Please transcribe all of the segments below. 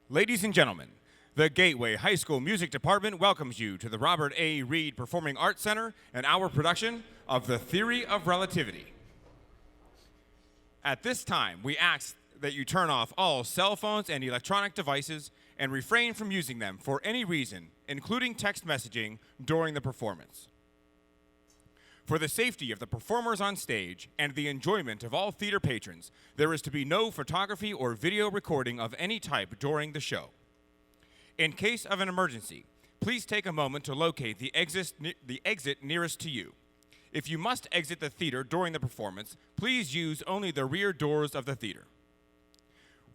Ladies and gentlemen, the Gateway High School Music Department welcomes you to the Robert A. Reed Performing Arts Center and our production of The Theory of Relativity. At this time, we ask that you turn off all cell phones and electronic devices and refrain from using them for any reason, including text messaging, during the performance. For the safety of the performers on stage and the enjoyment of all theater patrons, there is to be no photography or video recording of any type during the show. In case of an emergency, please take a moment to locate the exit nearest to you. If you must exit the theater during the performance, please use only the rear doors of the theater.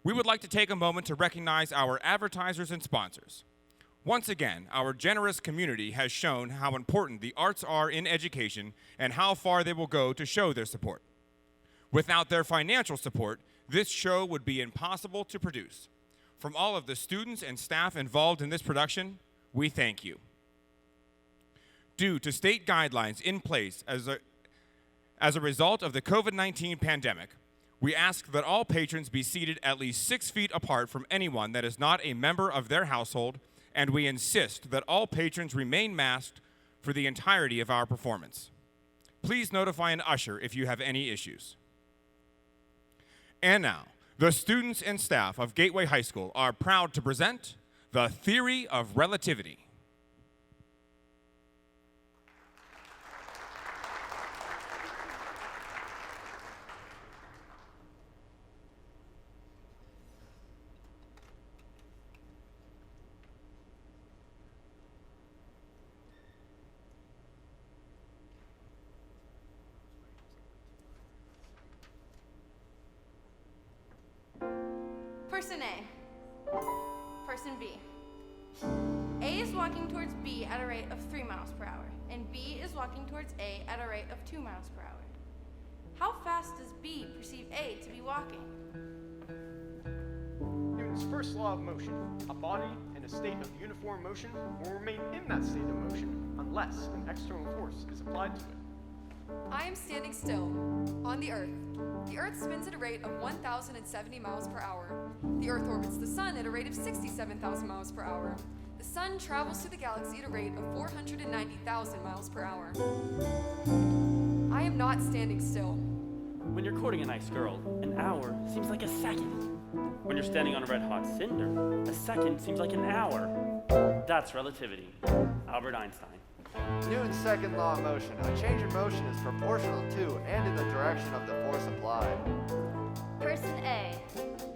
We would like to take a moment to recognize our advertisers and sponsors. Once again, our generous community has shown how important the arts are in education and how far they will go to show their support. Without their financial support, this show would be impossible to produce. From all of the students and staff involved in this production, we thank you. Due to state guidelines in place as a result of the COVID-19 pandemic, we ask that all patrons be seated at least 6 feet apart from anyone that is not a member of their household, and we insist that all patrons remain masked for the entirety of our performance. Please notify an usher if you have any issues. And now, the students and staff of Gateway High School are proud to present The Theory of Relativity. Person A. Person B. A is walking towards B at a rate of 3 miles per hour, and B is walking towards A at a rate of 2 miles per hour. How fast does B perceive A to be walking? Newton's first law of motion. A body in a state of uniform motion will remain in that state of motion unless an external force is applied to it. I am standing still on the Earth. The Earth spins at a rate of 1,070 miles per hour. The Earth orbits the Sun at a rate of 67,000 miles per hour. The Sun travels through the galaxy at a rate of 490,000 miles per hour. I am not standing still. When you're courting a nice girl, an hour seems like a second. When you're standing on a red-hot cinder, a second seems like an hour. That's relativity. Albert Einstein. Newton's second law of motion. A change in motion is proportional to and in the direction of the force applied. Person A.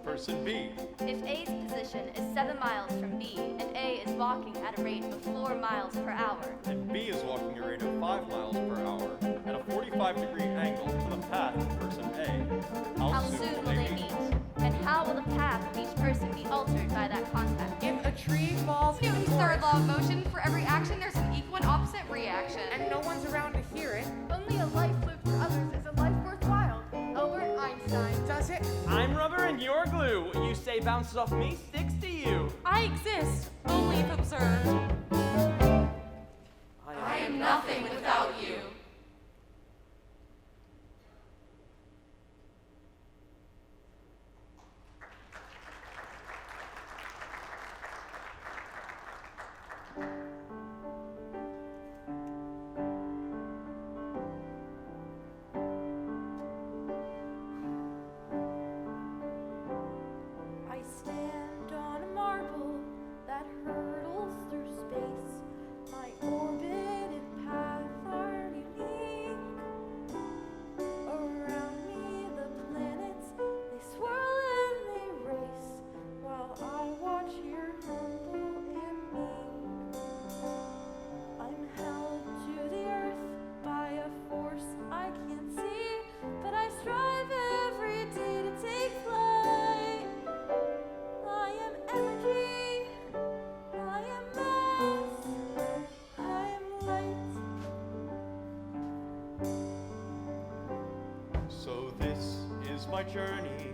Person B. If A's position is 7 miles from B and A is walking at a rate of 4 miles per hour. And B is walking at a rate of 5 miles per hour at a 45-degree angle to the path of person A. How soon will they meet? And how will the path of each person be altered by that contact? If a tree falls Newton's third law of motion, for every action there's an equal and opposite reaction. and no one's around to hear it, Only a life lived for others is a life worthwhile. Albert Einstein. does it? I'm rubber and you're glue. What you say bounces off me, sticks to you. I exist only if observed. I am nothing without you. I stand on a marble that hurtles through space. My orbit and path are unique. Around me, the planets, they swirl and they race, while I watch here humble and meek. I'm held to the earth by a force I can't see, but I strive every day to take flight. I am energy, I am mass, I am light. So this is my journey,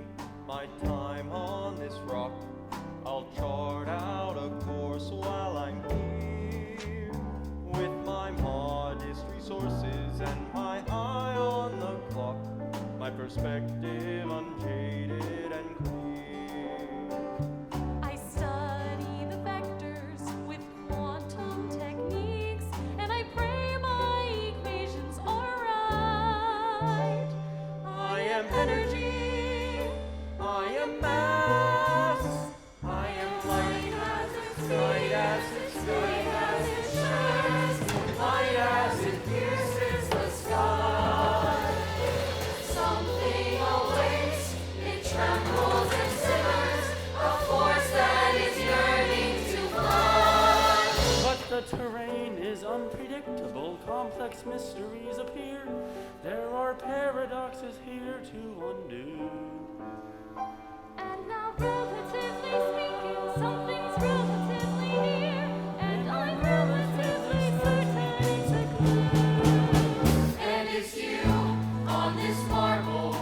my time on this rock. I'll chart out a course while I'm here, with my modest resources and my eye on the clock, my perspective unjaded and clear. I study its mysteries appear. There are paradoxes here to undo. And now, relatively speaking, something's relatively near, and I'm relatively certain it's a clue. And it's you on this marble,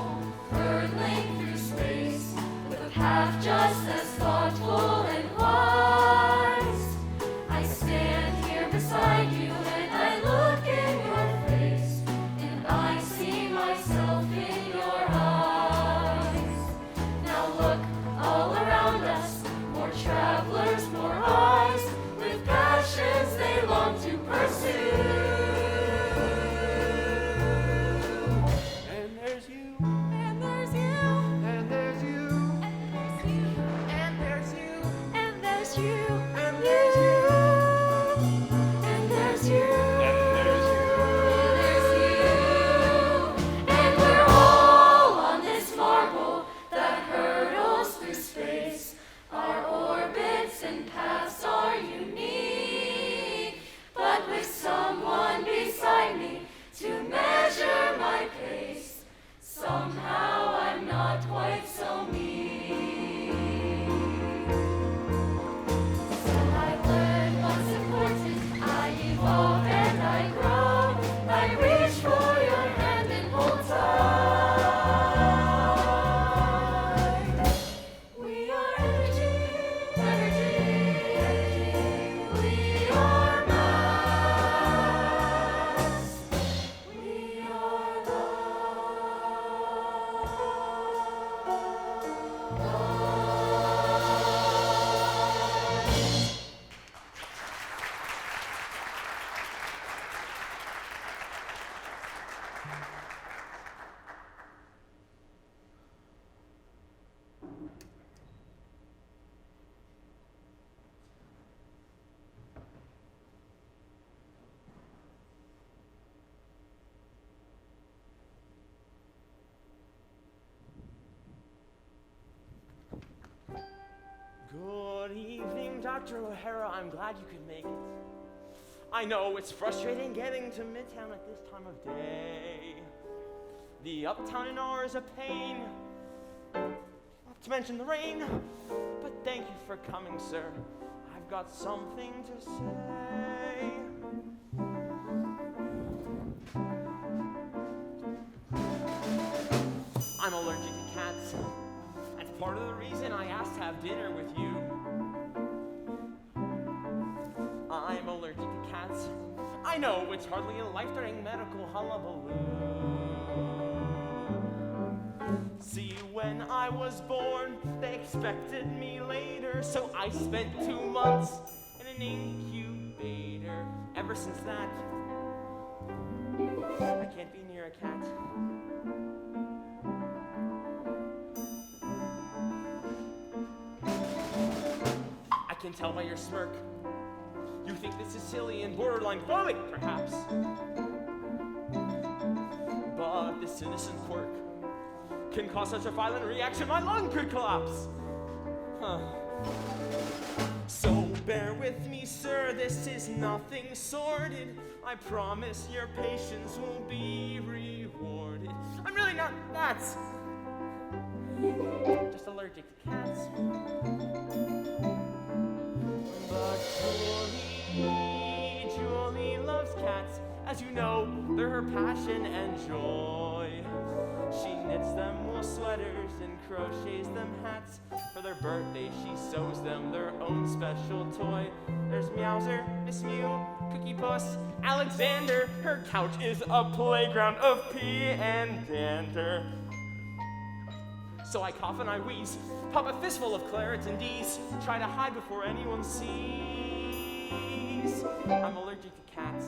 hurtling through space, with a path just as thoughtful and wise. I stand here beside you and I look in your face, and I see myself in your eyes. Now look all around us, more travelers, more eyes, with passions they long to pursue. And there's you. And there's you. And there's you. And there's you. And there's you. And there's you. And there's you. And there's And we're all on this marble that hurtles through space. Our orbits and paths are unique, but with someone beside me to measure my pace, somehow I'm not quite so meek. So I've learned what's important. I evolve and I grow. I reach for your hand and hold tight. We are energy, energy, energy. We are mass. We are Good evening, Dr. O'Hara. I'm glad you could make it. I know it's frustrating getting to Midtown at this time of day. The uptown and R is a pain, not to mention the rain. But thank you for coming, sir. I've got something to say. I'm allergic to cats. That's part of the reason I asked to have dinner with you. I'm allergic to cats. I know it's hardly a life-threatening medical hullabaloo. See, when I was born, they expected me later, so I spent 2 months in an incubator. Ever since that, I can't be near a cat. I can tell by your smirk. You think this is silly and borderline phobic, perhaps. But this innocent quirk can cause such a violent reaction my lung could collapse. So bear with me, sir, this is nothing sordid. I promise your patience will be rewarded. I'm really not that. Just allergic to cats. But Julie loves cats. As you know, they're her passion and joy. She knits them wool sweaters and crochets them hats. For their birthday, she sews them their own special toy. There's Meowser, Miss Mew, Cookie Puss, Alexander. Her couch is a playground of pee and dander. So I cough and I wheeze, pop a fistful of clarets and D's, try to hide before anyone sees. I'm allergic to cats.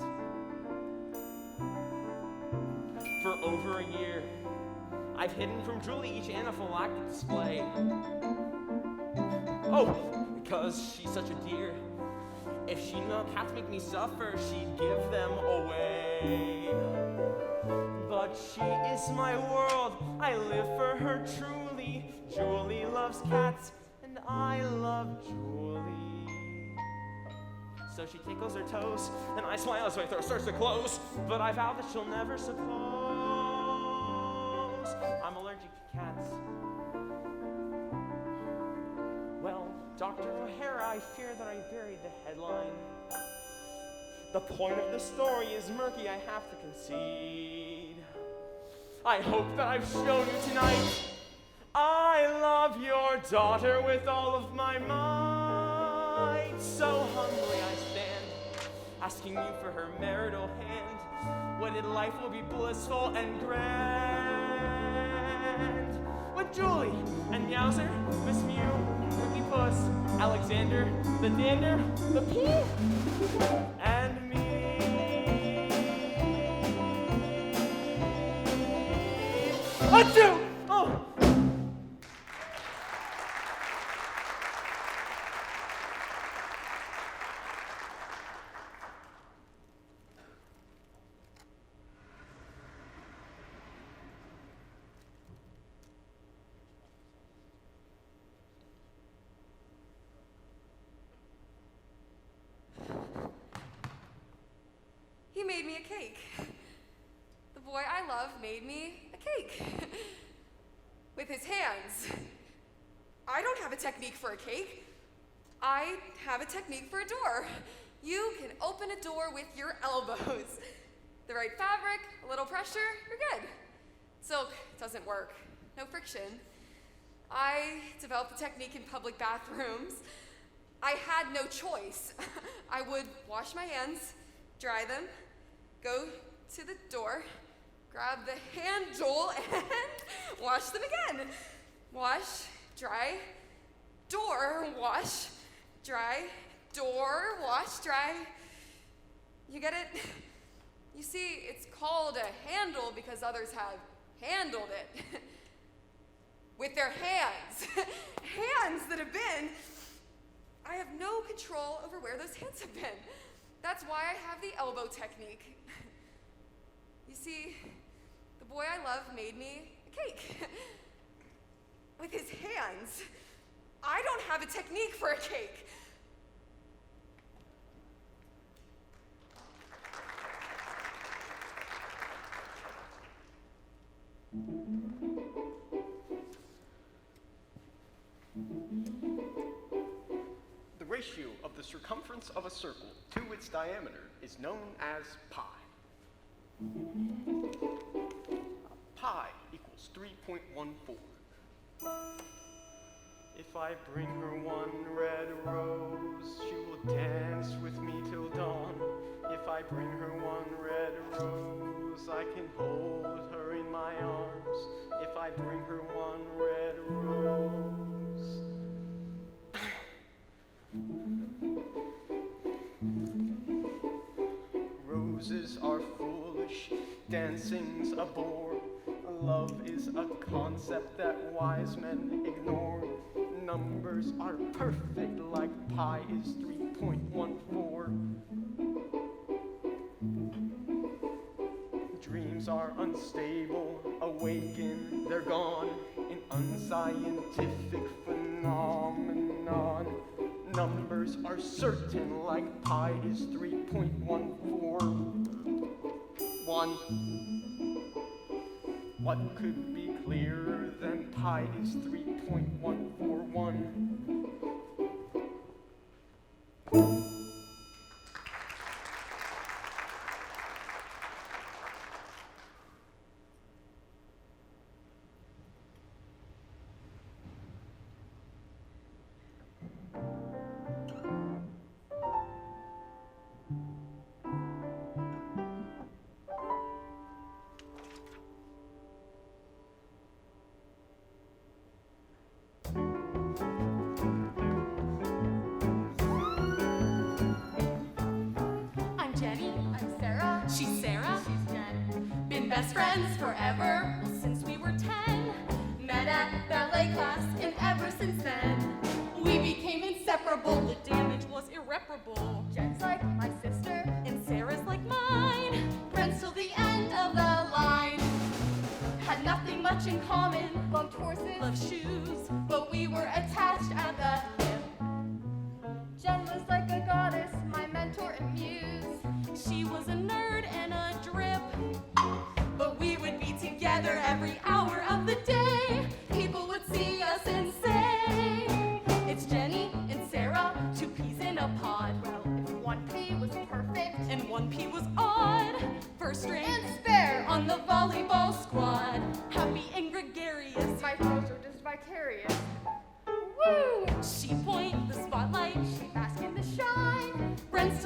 For over a year, I've hidden from Julie each anaphylactic display. Oh, because she's such a dear. If she knew cats make me suffer, she'd give them away. But she is my world, I live for her truly. Julie loves cats, and I love Julie. So she tickles her toes, and I smile as my throat starts to close. But I vow that she'll never suppose I'm allergic to cats. Well, Dr. O'Hara, I fear that I buried the headline. The point of the story is murky, I have to concede. I hope that I've shown you tonight I love your daughter with all of my might. So humbly I stand, asking you for her marital hand. Wedded life will be blissful and grand. With Julie and Yowzer, Miss Mew, Whitney Puss, Alexander, the Dander, the Pea, and me. Achoo! Oh! He made me a cake. The boy I love made me a cake. With his hands. I don't have a technique for a cake. I have a technique for a door. You can open a door with your elbows. The right fabric, a little pressure, you're good. Silk doesn't work. No friction. I developed the technique in public bathrooms. I had no choice. I would wash my hands, dry them, go to the door, grab the handle, and wash them again. Wash, dry, door, wash, dry, door, wash, dry. You get it? You see, it's called a handle because others have handled it. With their hands. Hands that have been. I have no control over where those hands have been. That's why I have the elbow technique. You see, the boy I love made me a cake. With his hands. I don't have a technique for a cake. The ratio of the circumference of a circle to its diameter is known as pi. Pi equals 3.14. If I bring her one red rose, she will dance with me till dawn. If I bring her one red rose, I can hold her in my arms. If I bring her one red rose. Roses are foolish, dancing's a bore. Love is a concept that wise men ignore. Numbers are perfect like pi is 3.14. Dreams are unstable, awaken, they're gone. An unscientific phenomenon. Numbers are certain like pi is 3.141. What could be clearer than pi is 3.141? Best friends forever, since we were 10. Met at ballet class, and ever since then, we became inseparable. The damage was irreparable. Jen's like my sister, and Sarah's like mine. Friends till the end of the line. Had nothing much in common, loved horses, loved shoes, but we were attached at the hip. Jen was like a goddess, my mentor.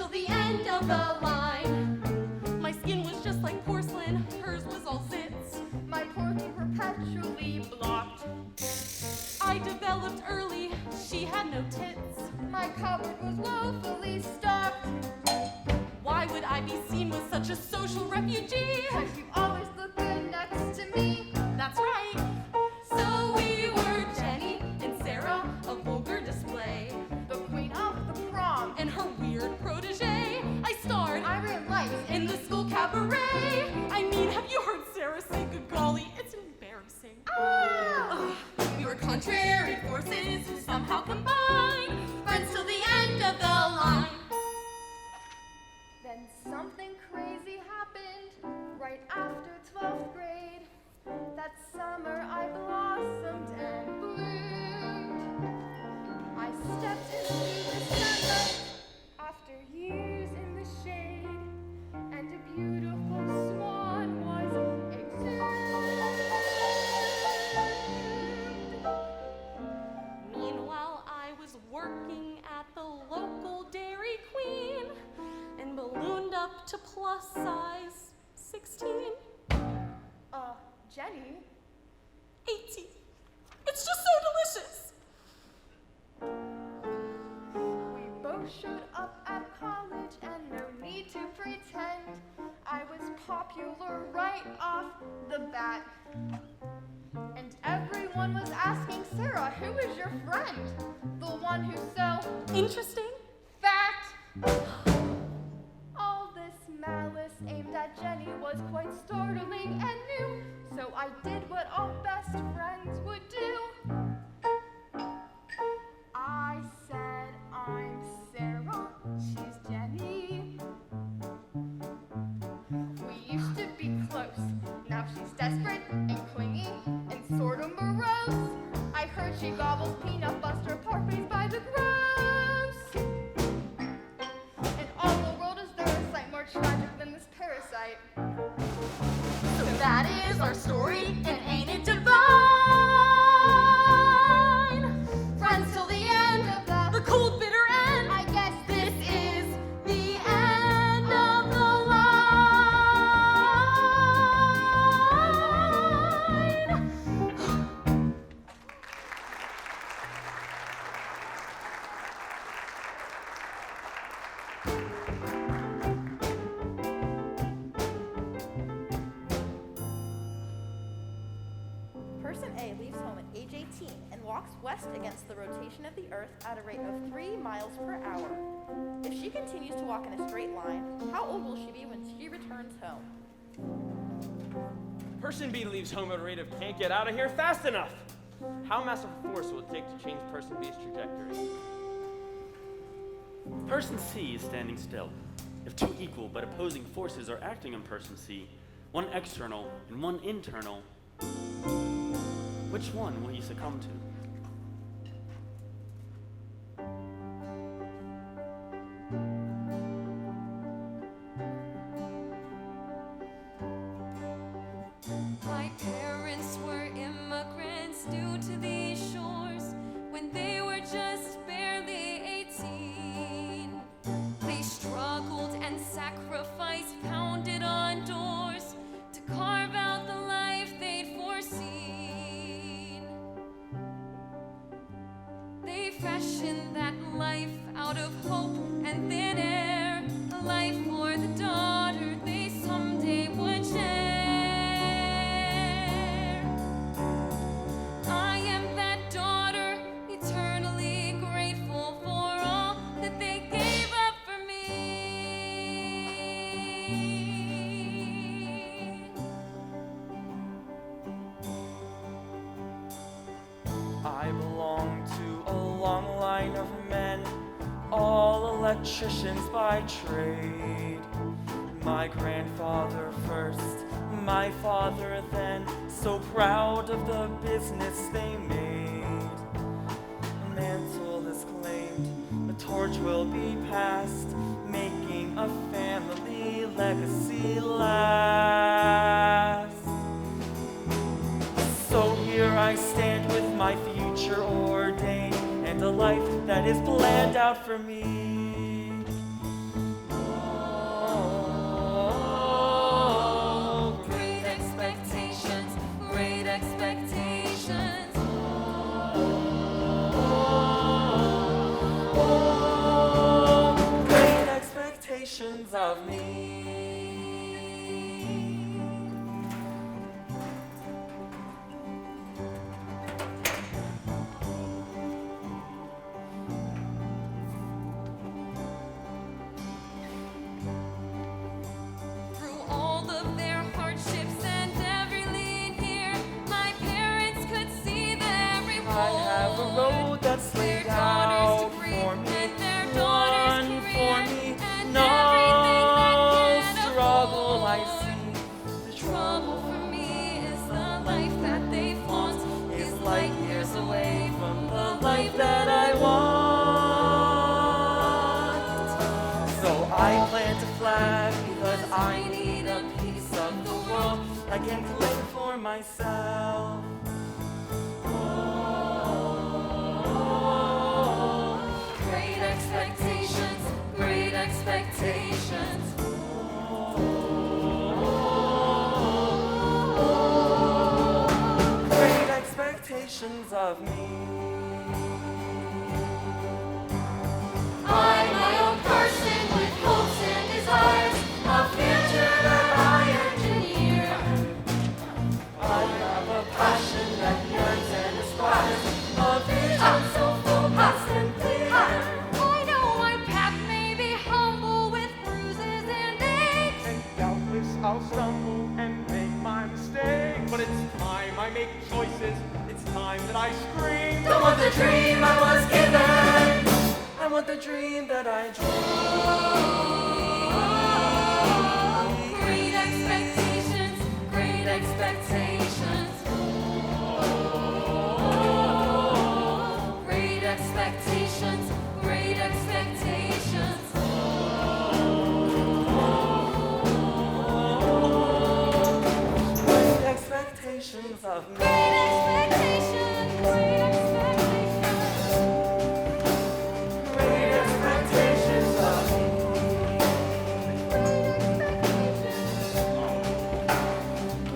till the end of the line. My skin was just like porcelain, hers was all zits. My pores were perpetually blocked. I developed early, she had no tits. My cupboard was woefully stocked. Why would I be seen with such a social refugee? Cause you always look good next to me. That's right. So we were Jenny and Sarah, a vulgar display. The queen of the prom. And her weird protege. I starred I ran lights in the school cabaret. I mean, have you heard Sarah say good golly? It's embarrassing. Ah! We were contrary forces who somehow combined. Friends till the end of the line. Then something crazy happened right after 12th grade. That summer I blossomed and bloomed. I stepped into the sunlight after years in the shade, and a beautiful swan was exhumed. Meanwhile, I was working at the local Dairy Queen and ballooned up to plus size 16. Jenny? 18. It's just so delicious. We both showed up at college, and no need to pretend. I was popular right off the bat. And everyone was asking Sarah, who is your friend? The one who's so Interesting. fat. All this malice aimed at Jenny was quite startling and new, so I did what all best friends would do. I said, I'm Sarah, she's Jenny. We used to be close, now she's desperate and clingy and sort of morose. I heard she gobbles peanut butter parfaits by the gross. In all the world is there a sight more tragic than this parasite? So that is our story, and ain't it divine? Friends till the end, the cold bitter end. I guess This is the end of the line. Person A leaves home at age 18 and walks west against the rotation of the Earth at a rate of 3 miles per hour. If she continues to walk in a straight line, how old will she be when she returns home? Person B leaves home at a rate of can't get out of here fast enough. How massive a force will it take to change person B's trajectory? Person C is standing still. If two equal but opposing forces are acting on person C, one external and one internal, which one will he succumb to? My parents were immigrants due to these shores when they were just barely 18. They struggled and sacrificed, pounded on doors to carve out the life they'd foreseen. They fashioned that life out of hope and thin air, a life for the daughter they someday would share. I am that daughter, eternally grateful for all that they gave up for me. I belong to a long line of men, all electricians by trade. My grandfather first, my father then, so proud of the business they made. A mantle is claimed, a torch will be passed, making a family legacy last. So here I stand with my future ordained, and a life that is planned out for me. expectations of me. Through all of their hardships and every lean year, my parents could see their reward. I have a road that's Their laid daughters out to breed for me, and their daughters one to for rear, me. and No everything that struggle can I afford. see. The Trouble for me is the life that they flaunt, is light years away from the life that I want. So I plant a flag because I need a piece of the world I can claim for myself. Great expectations, great expectations. Great expectations of me. I'm my own person with hopes and desires, a future that I engineer. I have a passion that yearns and aspires, a vision So full, past and clear. I know my path may be humble with bruises and aches. and doubtless I'll stumble and make my mistake. But it's time I make choices. It's time that I scream. Don't want the dream I was given. I want the dream that I dream. Great expectations, great expectations. Great expectations, great expectations. Great expectations of me. Great expectations, great expectations. Great expectations of me.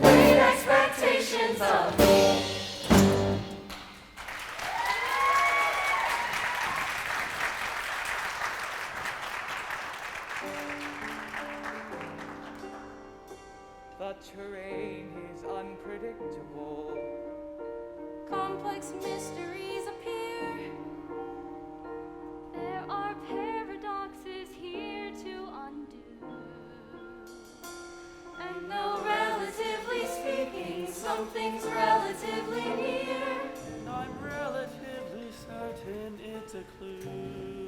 Great expectations of me. The terrain is unpredictable. Complex mysteries appear. There are paradoxes here to undo. And though relatively speaking, something's relatively near. I'm relatively certain it's a clue.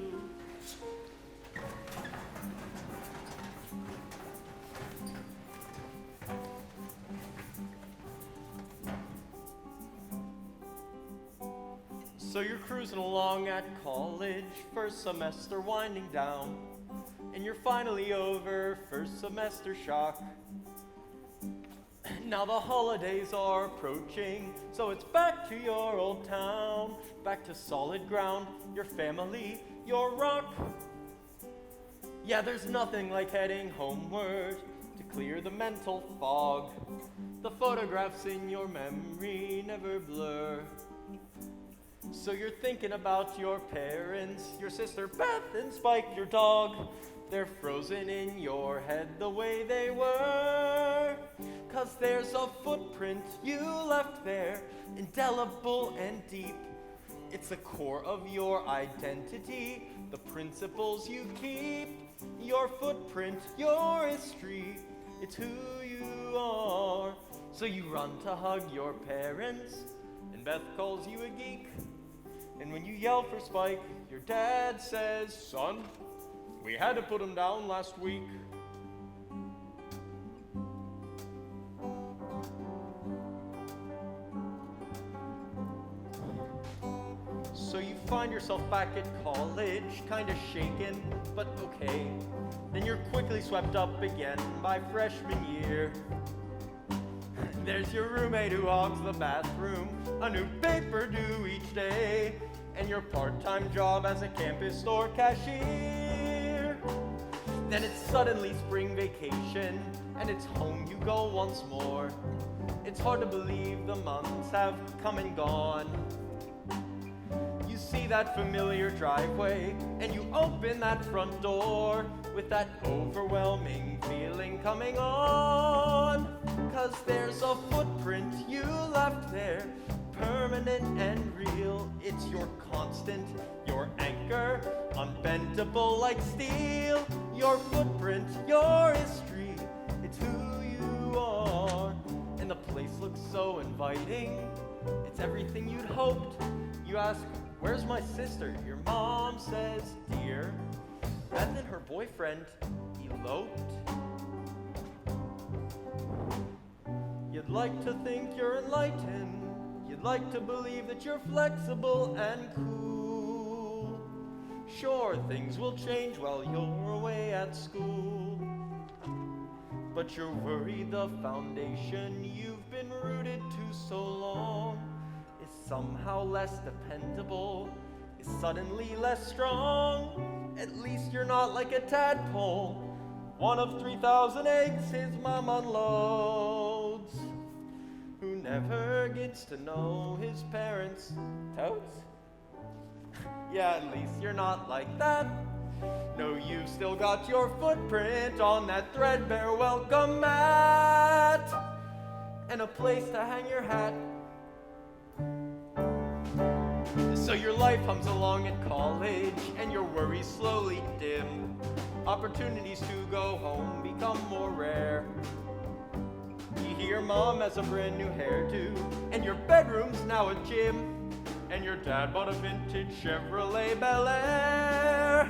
So you're cruising along at college, first semester winding down, and you're finally over first semester shock. Now the holidays are approaching, so it's back to your old town, back to solid ground, your family, your rock. Yeah, there's nothing like heading homeward to clear the mental fog. The photographs in your memory never blur. So you're thinking about your parents, your sister Beth and Spike, your dog. They're frozen in your head the way they were. 'Cause there's a footprint you left there, indelible and deep. It's the core of your identity, the principles you keep. Your footprint, your history, it's who you are. So you run to hug your parents, and Beth calls you a geek. And when you yell for Spike, your dad says, "Son, we had to put him down last week." So you find yourself back at college, kinda shaken, but okay. Then you're quickly swept up again by freshman year. There's your roommate who hogs the bathroom, a new paper due each day, and your part-time job as a campus store cashier. Then it's suddenly spring vacation, and it's home you go once more. It's hard to believe the months have come and gone. You see see that familiar driveway, and you open that front door with that overwhelming feeling coming on. 'Cause there's a footprint you left there, permanent and real. It's your constant, your anchor, unbendable like steel. Your footprint, your history, it's who you are. And the place looks so inviting, it's everything you'd hoped. You ask, where's my sister? Your mom says, dear. And then her boyfriend eloped. You'd like to think you're enlightened. You'd like to believe that you're flexible and cool. Sure, things will change while you're away at school. But you're worried the foundation you've been rooted to so long is somehow less dependable, is suddenly less strong. At least you're not like a tadpole, one of 3,000 eggs his mom unloads, who never gets to know his parents' totes. Yeah, at least you're not like that. No, you've still got your footprint on that threadbare welcome mat, and a place to hang your hat. So your life hums along at college, and your worries slowly dim. Opportunities to go home become more rare. You hear mom has a brand new hairdo, and your bedroom's now a gym, and your dad bought a vintage Chevrolet Bel Air.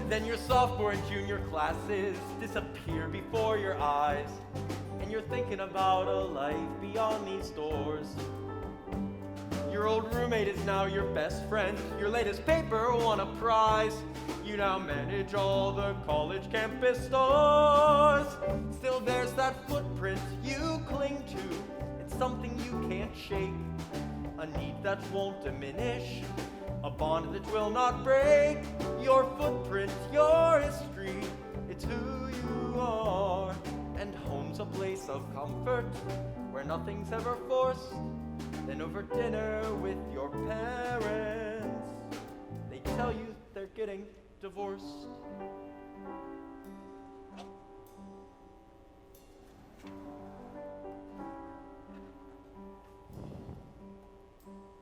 Then your sophomore and junior classes disappear before your eyes, and you're thinking about a life beyond these doors. Your old roommate is now your best friend. Your latest paper won a prize. You now manage all the college campus stores. Still there's that footprint you cling to. It's something you can't shake, a need that won't diminish, a bond that will not break. Your footprint, your history, it's who you are. And home's a place of comfort where nothing's ever forced. Then over dinner with your parents, they tell you they're getting divorced.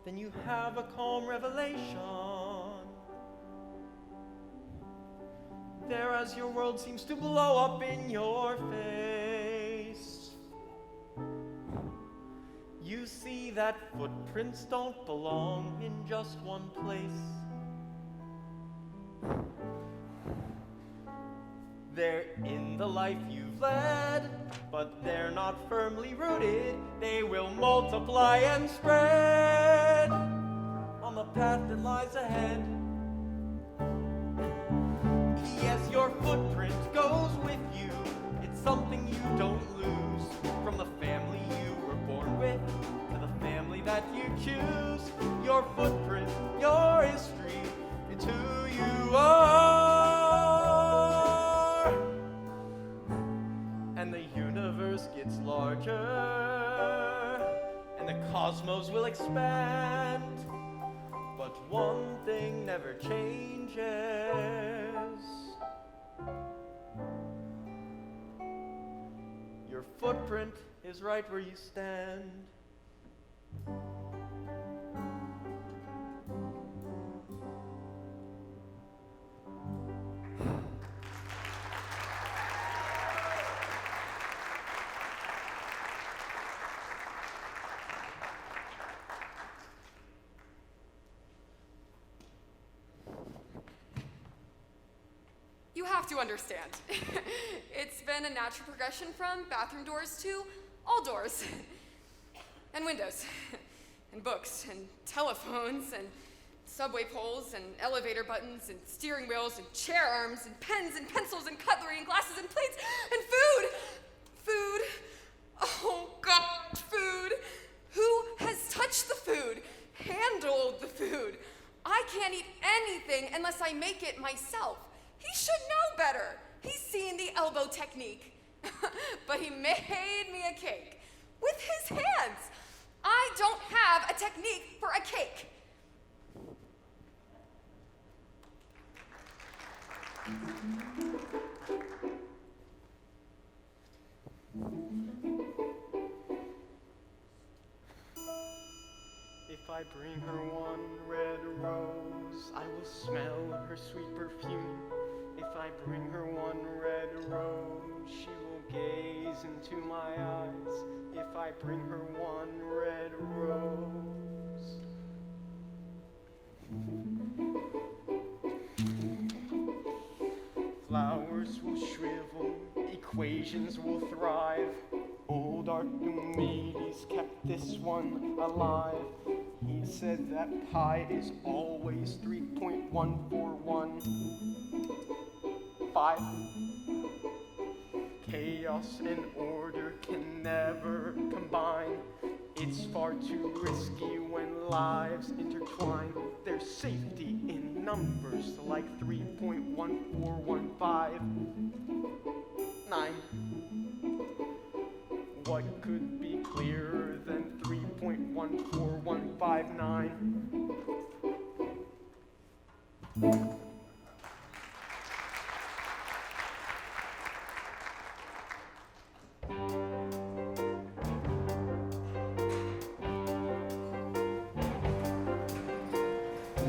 Then you have a calm revelation there as your world seems to blow up in your face. You see that footprints don't belong in just one place. They're in the life you've led, but they're not firmly rooted. They will multiply and spread on the path that lies ahead. Yes, your footprint goes with you. It's something you don't lose. From the family you were born with to the family that you choose. Your footprint, your history, it's who you are. And the universe gets larger, and the cosmos will expand. But one thing never changes. Your footprint is right where you stand. You have to understand. It's been a natural progression from bathroom doors to all doors. And windows. And books. And telephones. And subway poles. And elevator buttons. And steering wheels. And chair arms. And pens. And pencils. And cutlery. And glasses. And plates. And food. Food. Oh, God, food. Who has touched the food? Handled the food? I can't eat anything unless I make it myself. He should know better. He's seen the elbow technique. But he made me a cake with his hands. I don't have a technique for a cake. If I bring her one red rose, I will smell her sweet perfume. If I bring her one red rose, she will gaze into my eyes. If I bring her one red rose. Flowers will shrivel, equations will thrive. Old Archimedes kept this one alive. He said that pi is always 3.1415. Chaos and order can never combine. It's far too risky when lives intertwine. There's safety in numbers like 3.14159. What could be clearer than 3.14159?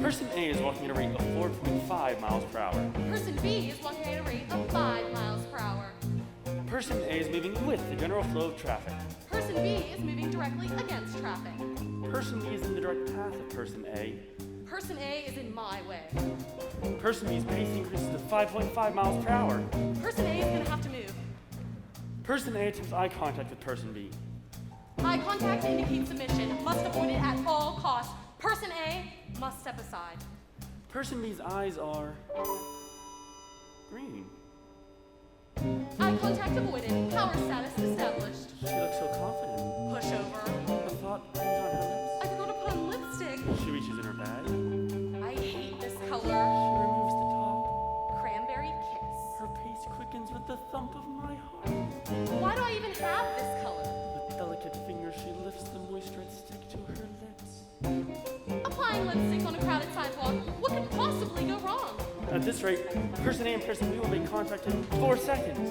Person A is walking at a rate of 4.5 miles per hour. Person B is walking at a rate of 5 miles per hour. Person A is moving with the general flow of traffic. Person B is moving directly against traffic. Person B is in the direct path of Person A. Person A is in my way. Person B's pace increases to 5.5 miles per hour. Person A is going to have to move. Person A attempts eye contact with Person B. Eye contact indicates submission. Must avoid it at all costs. Person A must step aside. Person B's eyes are green. Eye contact avoided. Power status established. She looks so confident. Push over. A thought brings on her lips. I forgot to put on lipstick. She reaches in her bag. I hate this She color. removes the top. Cranberry kiss. Her pace quickens with the thump of my heart. Why do I even have this color? With delicate fingers, she lifts the moisturized stick to her lips. Applying lipstick on a crowded sidewalk. What could possibly go wrong? At this rate, Person A and Person B will make contact in 4 seconds.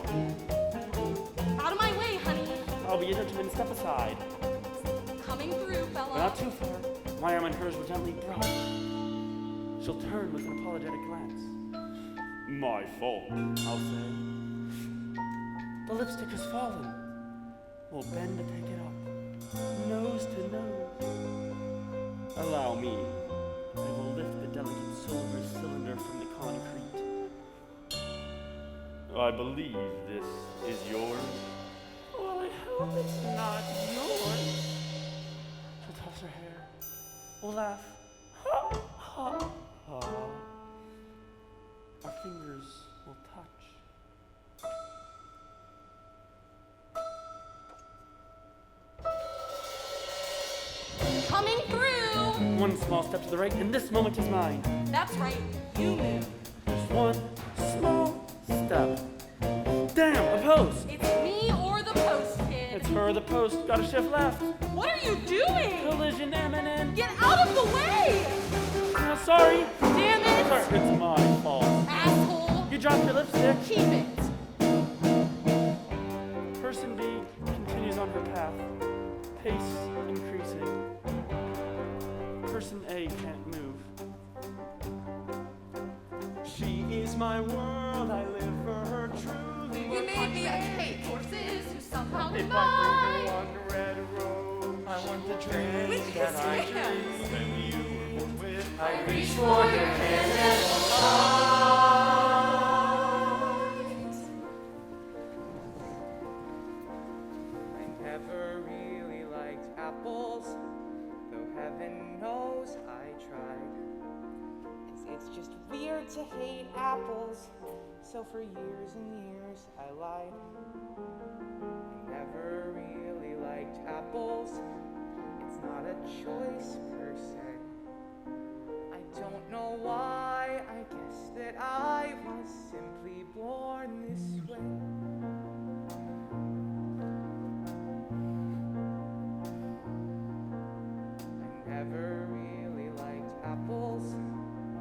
Out of my way, honey. I'll be interrupted and step aside. Coming through, But fella. not too far. My arm and hers will gently brush. She'll turn with an apologetic glance. My fault, I'll say. The lipstick has fallen. We'll bend to pick it up. Nose to nose. Allow me. I will lift the delicate silver cylinder from the concrete. I believe this is yours. Well, I hope it's not yours. She'll toss her hair. We'll laugh. Ha, ha, ha. Our fingers will touch. Coming through. One small step to the right, and this moment is mine. That's right. You move. Just one small step. Damn, a post! It's me or the post, kid. It's her, the post. Gotta shift left. What are you doing? Collision imminent. Get out of the way! Oh, sorry. Damn it! Sorry, it's my fault. Asshole! You dropped your lipstick. Keep it. Person B continues on her path, pace increasing. Person A can't move. She is my world, I live for her truly. You made me a cake. Horses who somehow If I combine. bring her one red rose, I want the With drink his that I hands. dreamed when you were born with. I reach for your hand and I never really liked apples, though heaven knows I tried. 'Cause it's just weird to hate apples, so for years and years I lied. I never really liked apples, it's not a choice per se. I don't know why, I guess that I was simply born this way. I never really liked apples,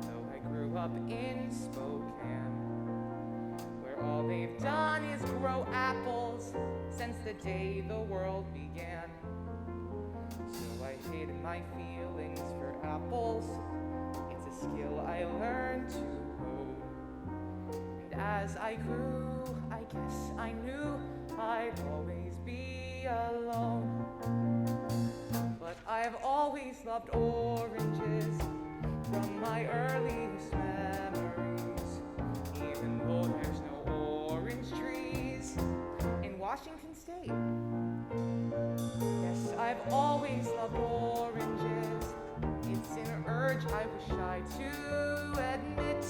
though I grew up in Spokane. done is grow apples since the day the world began. So I hid my feelings for apples. It's a skill I learned to hoe. And as I grew, I guess I knew I'd always be alone. But I've always loved oranges from my earliest memories, even though there's no orange trees in Washington State. Yes, I've always loved oranges. It's an urge I was shy to admit.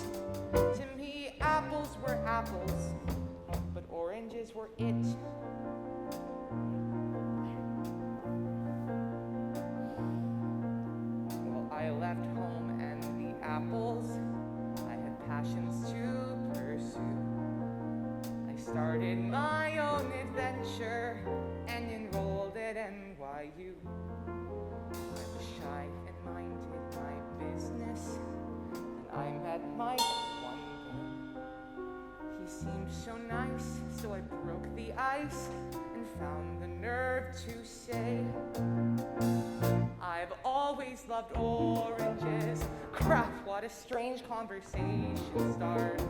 To me, apples were apples, but oranges were it. Well, I left home and the apples, I had passions to pursue. I started my own adventure and enrolled at NYU. I was shy and minded my business, and I met my one boy. He seemed so nice, so I broke the ice and found the nerve to say, I've always loved oranges. Crap, what a strange conversation start.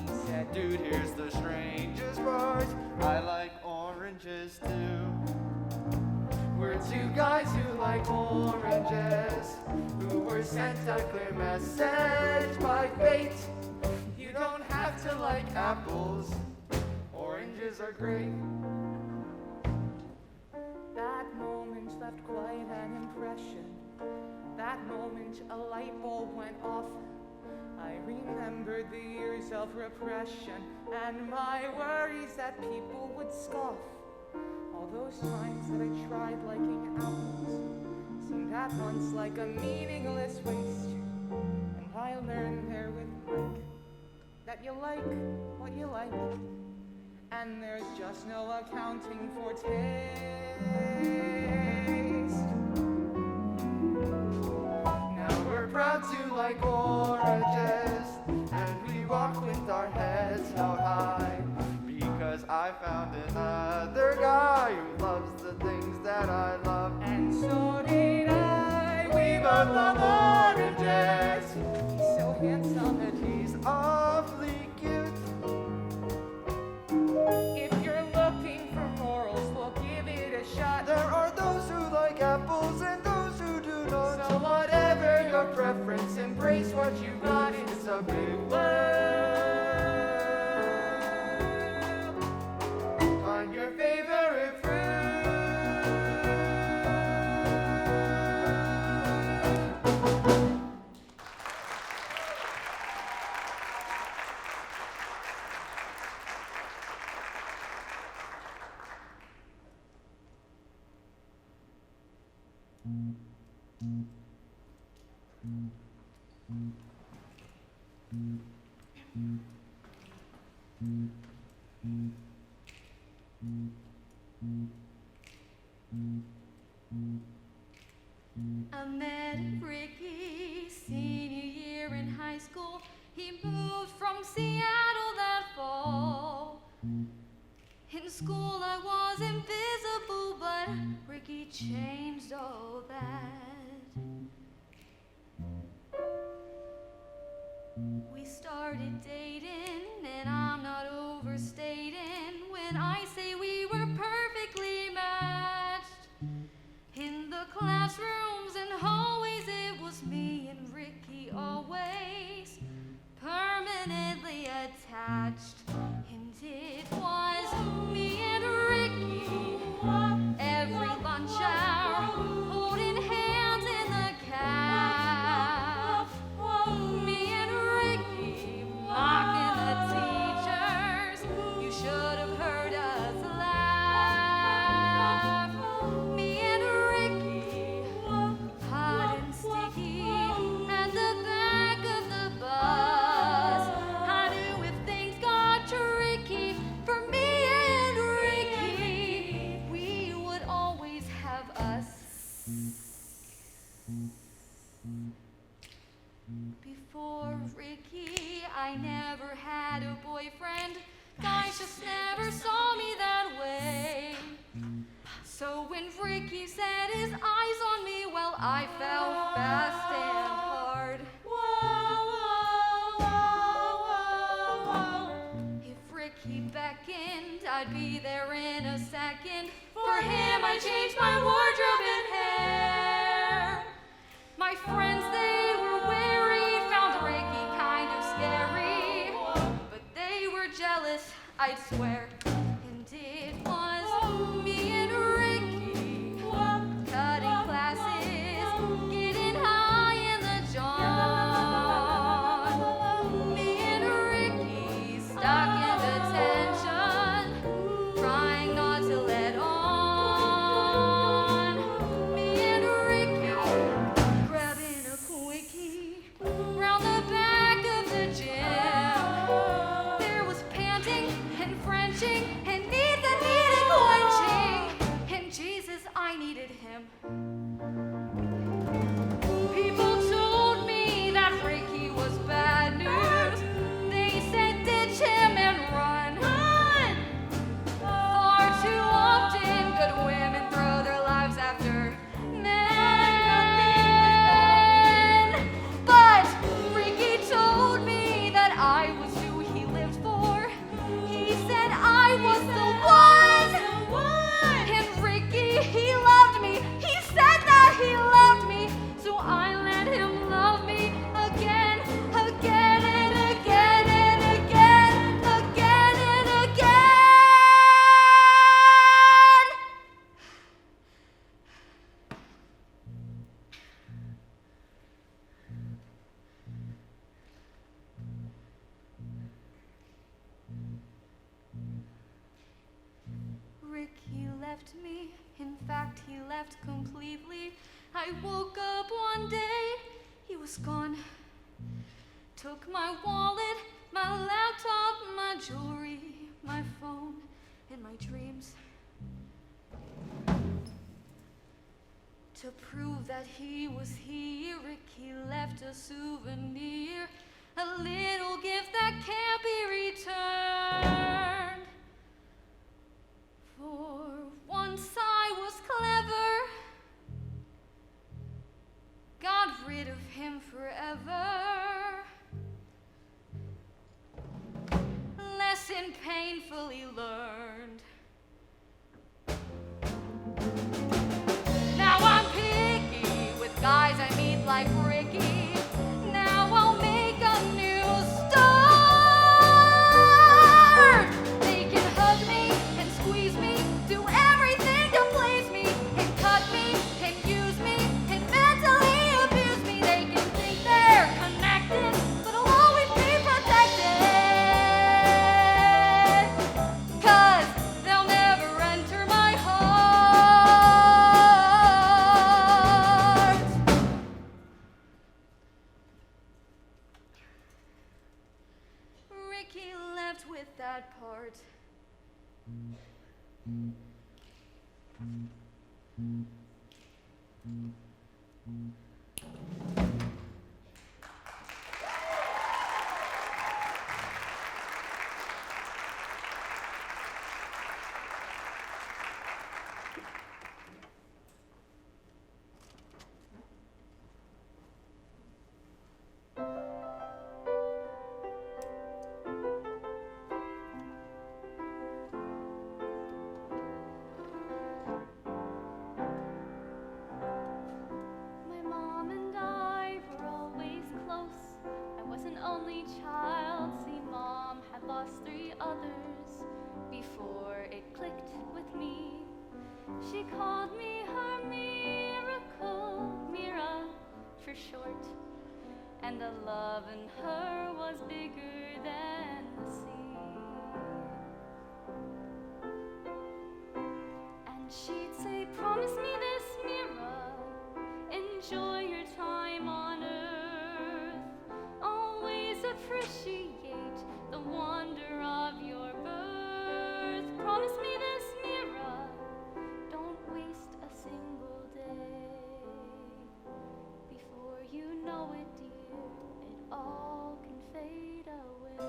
He said, Dude, here's the strangest part. I like oranges too. We're two guys who like oranges, who were sent a clear message by fate. You don't have to like apples. Oranges are great. that moment left quite an impression. That moment a light bulb went off. I remembered the years of repression and my worries that people would scoff. All those times that I tried liking apples seemed at once like a meaningless waste. And I learned there with Mike that you like what you like, and there's just no accounting for taste. Now we're proud to like oranges, and we walk with our heads held high, because I found another guy who loves the things that I love. And so did I. We both love oranges. He's so handsome and He's awfully cute. if you're looking for morals, well, give it a shot. There are those who like apples and those who do not. So whatever your preference, embrace what you got. It's a big world. Find your favorite fruit. I met Ricky senior year in high school. He moved from Seattle that fall. In school I was invisible, but Ricky changed all that. We started dating, and I'm not overstating when I say we were perfectly matched. In the classrooms and hallways, it was me and Ricky always permanently attached. And it was me and Ricky every lunch hour, holding hands in the cab. Me and Ricky mocking the teachers. You should have heard us laugh. Me and Ricky, hot and sticky, at the back of the bus. I knew if things got never saw me that way. So when Ricky set his eyes on me, well, I fell fast and hard. If Ricky beckoned, I'd be there in a second. For him, I changed my wardrobe and hair. My friends, they were wary, found Ricky kind of scary. But they were jealous, I'd swear. And it was me and Ricky, cutting classes, getting high in the john. Me and Ricky, stuck in detention, trying not to let on. Me and Ricky, grabbing a quickie round the back of the gym. There was panting and Frenching and needs that needed quenching. And Jesus, I needed him. People told me that Ricky was bad news. They said ditch him and run. Far too often, good women throw their lives after men. But Ricky told me that I was who he lived for. He said I was the one. And Ricky, he loved me. He said that he loved me. So I let him love me again, again and again and again, again and again. Ricky left me, in fact he left completely. I woke up one day, he was gone. Took my wallet, my laptop, my jewelry, my phone, and my dreams. To prove that he was here, Ricky left a souvenir, a little gift that can't be returned. For once I was clever, got rid of him forever. Lesson painfully learned. Now I'm picky with guys I meet like Ricky. Now I'll make a new start. They can hug me and squeeze me, do everything to please me, and cut me and use me and mentally abuse me. They can think they're connected, but I'll always be protected. 'Cause they'll never enter my heart. Ricky left with that part. My mom and I were always close. I was an only child. See, Mom had lost 3 others before it clicked with me. She called me her miracle, Mira for short. And the love in her was bigger than the sea. And she'd say, promise me this, Mira. Enjoy your time on earth. Always appreciate the wonder of your birth. Promise me this, Mira. Don't waste a single day. Before you know it, dear, it all can fade away.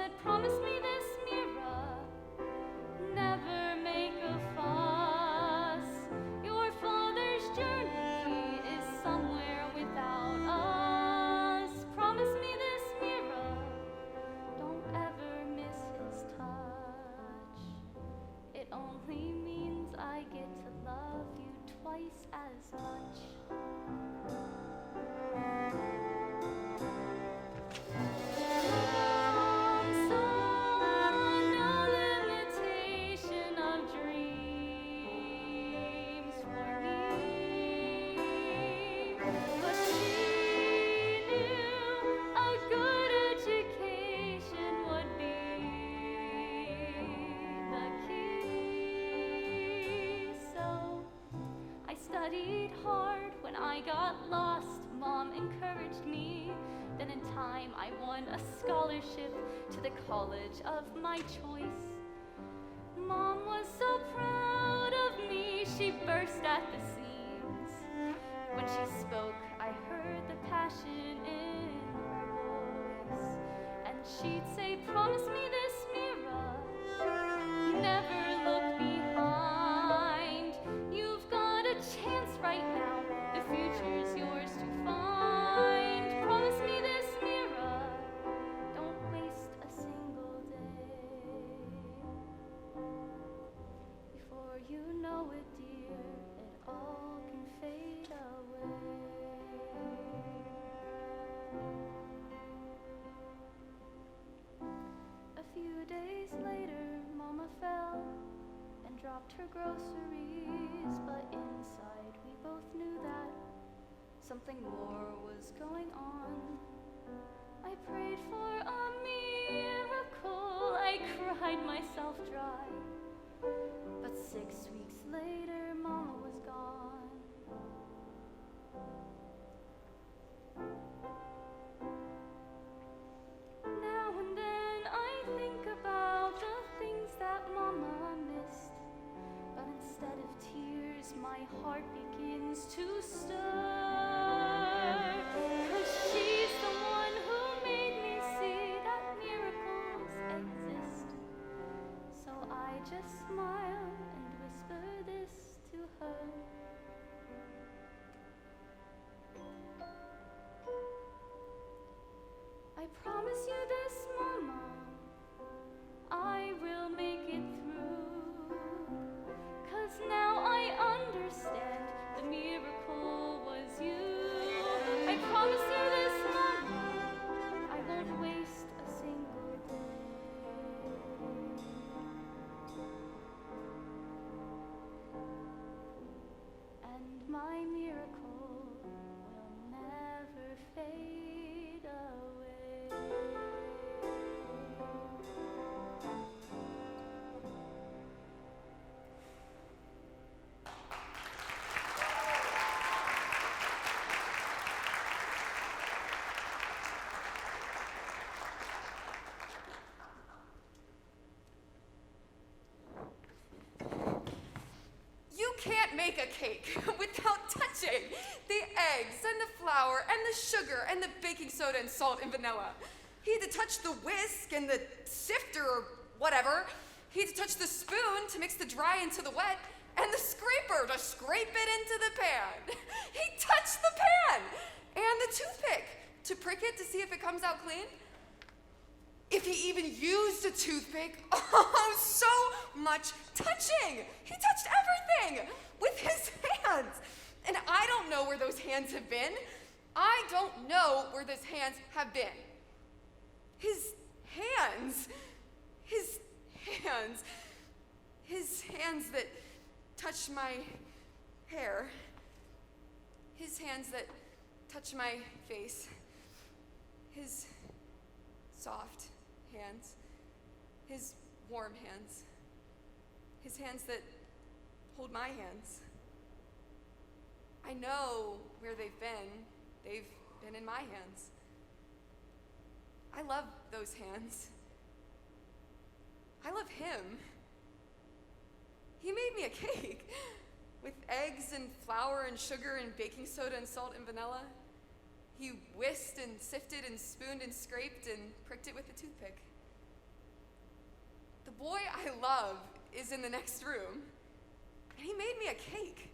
said, promise me this, Mira, never make a fuss. Your father's journey is somewhere without us. Promise me this, Mira, don't ever miss his touch. It only means I get to love you twice as much. Mom saw no limitation of dreams for me, but she knew a good education would be the key. So I studied hard. When I got lost, Mom encouraged me. Then in time I won a scholarship to the college of my choice. Mom was so proud of me, she burst at the seams. When she spoke, I heard the passion in her voice. And she'd say, promise me this, Mira, never look behind. You've got a chance right now, the future's yours to find. Promise me this, Mira, don't waste a single day. Before you know it, dear, it all can fade away. A few days later, Mama fell and dropped her groceries, but inside we both knew that something more was going on. I prayed for a miracle, I cried myself dry, but 6 weeks later, Mama was gone. Now and then I think about the things that Mama missed, but instead of tears, my heart begins to stir. 'Cause she's the one who made me see that miracles exist. So I just smile and whisper this to her. I promise you this, Mama, I will make it through. 'Cause now I understand the miracle was you. I promise you this, Mama, I won't waste a single day. And my miracle will never fade away. You can't make a cake without touching the eggs and the flour and the sugar and the baking soda and salt and vanilla. He had to touch the whisk and the sifter or whatever. He had to touch the spoon to mix the dry into the wet and the scraper to scrape it into the pan. He touched the pan and the toothpick to prick it to see if it comes out clean. If he even used a toothpick, oh, so much touching. He touched everything with his hands. And I don't know where those hands have been. I don't know where those hands have been. His hands that touch my hair, his hands that touch my face, his soft hands, his warm hands, his hands that hold my hands. I know where they've been. They've been in my hands. I love those hands. I love him. He made me a cake with eggs and flour and sugar and baking soda and salt and vanilla. He whisked and sifted and spooned and scraped and pricked it with a toothpick. boy I love is in the next room, and he made me a cake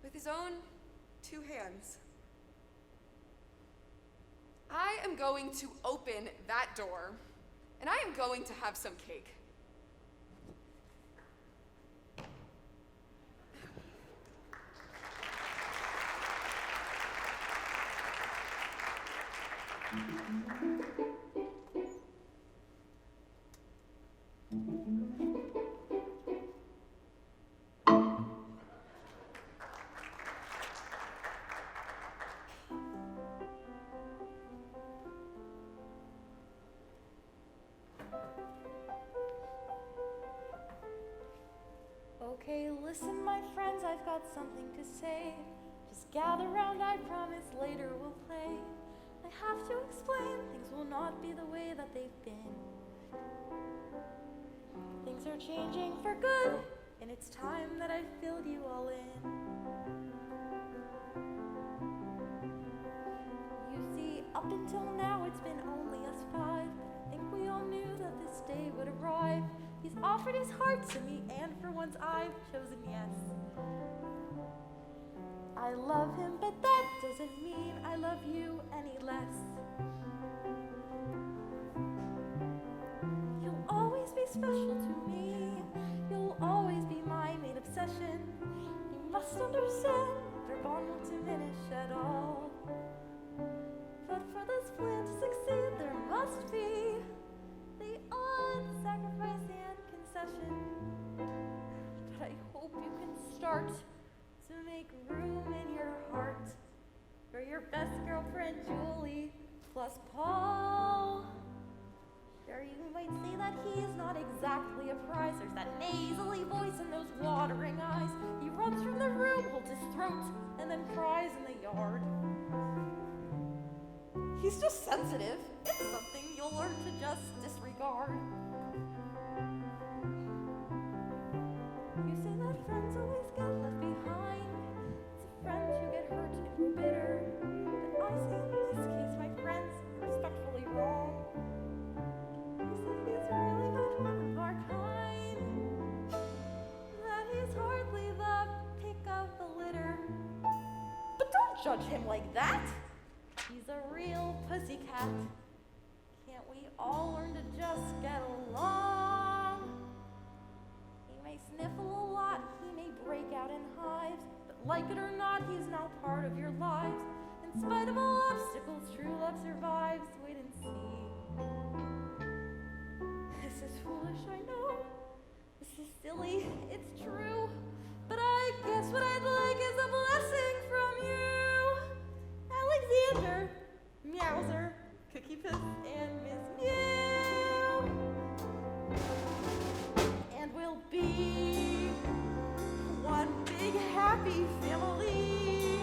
with his own 2 hands. I am going to open that door, and I am going to have some cake. Okay, listen, my friends, I've got something to say. Just gather round, I promise later we'll play. I have to explain, things will not be the way that they've been. Things are changing for good, and it's time that I filled you all in. You see, up until now it's been only us 5. I think we all knew that this day would arrive. He's offered his heart to me, and for once I've chosen yes. I love him, but that doesn't mean I love you any less. You'll always be special to me. You'll always be my main obsession. You must understand, our bond won't diminish at all. But for this plan to succeed, there must be the odd sacrifice and concession. But I hope you can start to make room in your heart for your best girlfriend, Julie, plus Paul. Sure, you might say that he is not exactly a prize. There's that nasally voice and those watering eyes. He runs from the room, holds his throat, and then cries in the yard. He's just sensitive. It's something you'll learn to just disregard. You say that friends always get left behind. It's the friends who get hurt and grow bitter. But I say in this case, my friends, you're respectfully wrong. You say he's really not one of our kind. That he's hardly the pick of the litter. But don't judge him like that. He's a real pussycat. Can't we all learn to just get along? He may sniffle a lot, he may break out in hives, but like it or not, he's now part of your lives. In spite of all obstacles, true love survives. Wait and see. This is foolish, I know. This is silly, it's true. But I guess what I'd like is a blessing from you. Alexander, Meowser, Cookie Puss, and Miss Mew. And we'll be one big happy family.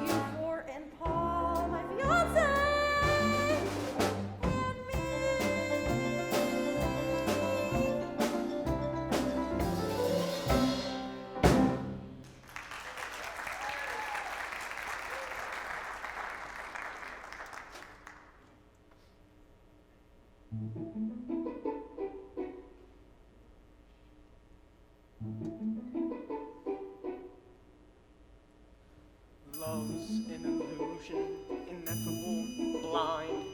You four and Paul, my fiance, and me. Love's an illusion, ineffable, blind.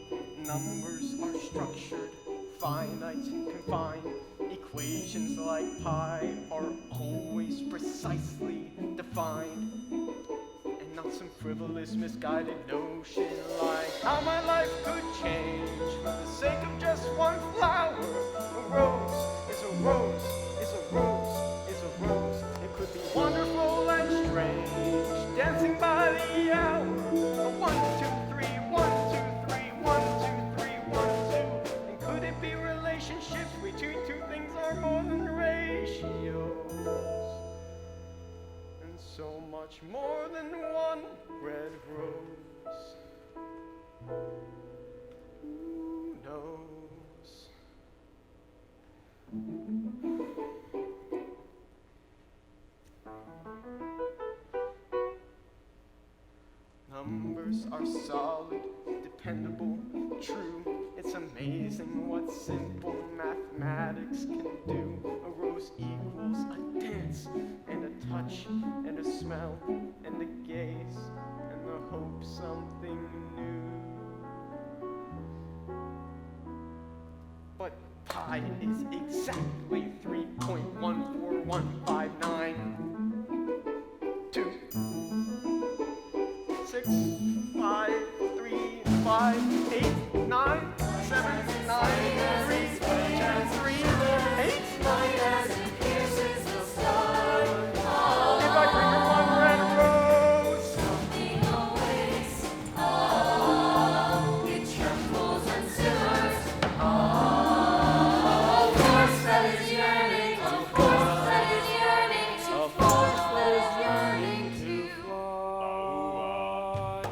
Numbers are structured, finite and confined. Equations like pi are always precisely defined. And not some frivolous, misguided notion like how my life could change for the sake of just one flower. A rose is a rose, is a rose, is a rose. It could be wonderful and strange, dancing by the hour. A 1, 2, 3, 1, 2, 3, 1, 2, 3, 1, 2. And could it be relationships between two things are more than ratios? And so much more than one red rose. Who knows? Numbers are solid, dependable, true. It's amazing amazing what simple mathematics can do. A rose equals a dance, and a touch, and a smell, and a gaze, and the hope something new. But pi is exactly 3.14159. 2, 6, 5, 3, 5, 8, 9, 7, 9, 3, 10, 3, 8, 9, as it pierces the sky. If I bring her one red rose, something awakes. Oh, it trembles and simmers. Oh, force that is yearning, a force that is yearning, a force that is yearning to fly.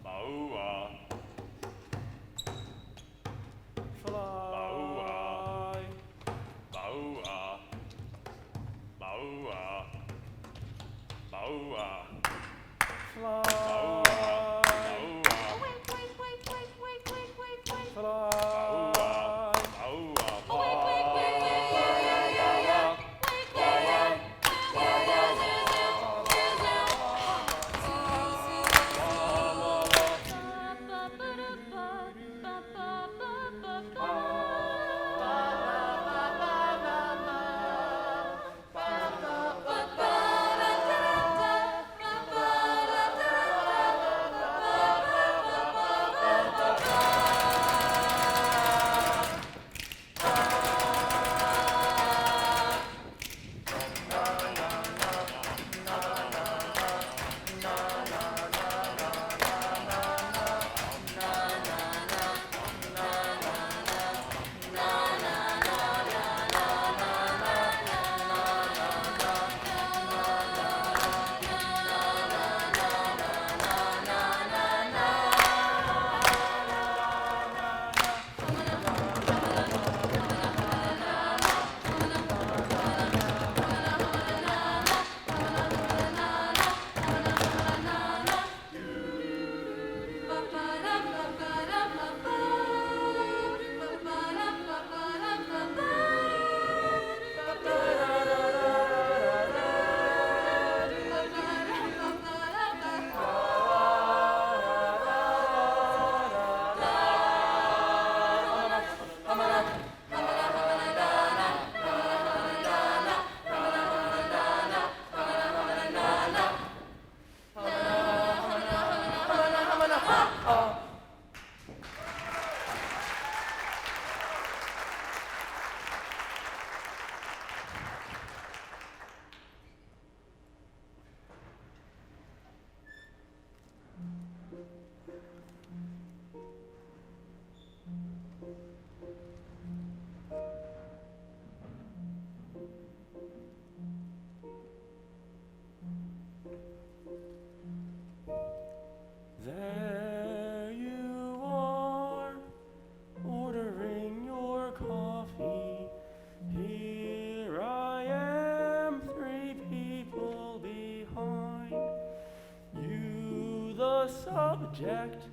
Baua. Fly. Baua. Baua. Baua. Fly. There you are, ordering your coffee. Here I am, 3 people behind. You, the subject,